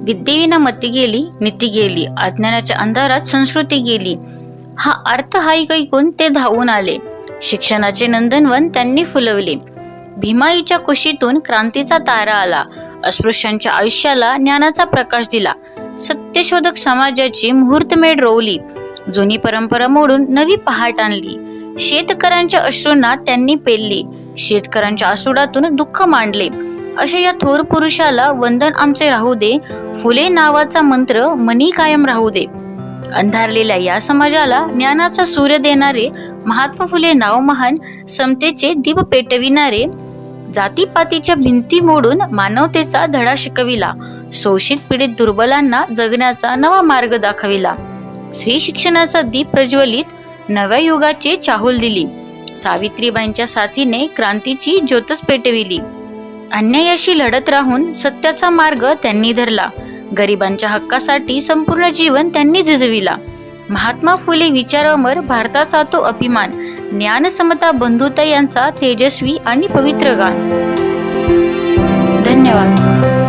विद्येविना मती गेली, नीती गेली, अज्ञानाच्या अंधारात संस्कृती गेली. हा अर्थ हाई ऐकून ते धावून आले. शिक्षणाचे नंदनवन त्यांनी फुलवले. भीमाईच्या कुशीतून क्रांतीचा तारा आला. अस्पृश्यांच्या आयुष्याला ज्ञानाचा प्रकाश दिला. सत्यशोधक समाजाची मुहूर्तमेढ रोवली. जुनी परंपरा मोडून नवी पहाट आणली. शेतकऱ्यांच्या अश्रूंना त्यांनी पेलले. शेतकऱ्यांच्या आसुडातून दुःख मांडले. अशा या थोर पुरुषाला वंदन आमचे राहू दे. फुले नावाचा मंत्र मनी कायम राहू दे. अंधारलेल्या या समाजाला ज्ञानाचा सूर्य देणारे महात्मा फुले नाव महान. समतेचे दीप पेटविणारे. जातीपातीच्या भिंती मोडून मानवतेचा धडा शिकविला. शोषित पीडित दुर्बलांना जगण्याचा नवा मार्ग दाखविला. स्त्री शिक्षणाचा दीप प्रज्वलित नव्या युगाची चाहूल दिली. सावित्रीबाईंच्या साथीने क्रांतीची ज्योतच पेटविली. अन्यायाशी लढत राहून सत्याचा मार्ग त्यांनी धरला. गरिबांच्या हक्कासाठी संपूर्ण जीवन त्यांनी झिजविला. महात्मा फुले विचार अमर, भारताचा तो अभिमान. ज्ञान समता बंधुता यांचा तेजस्वी आणि पवित्र गान. धन्यवाद.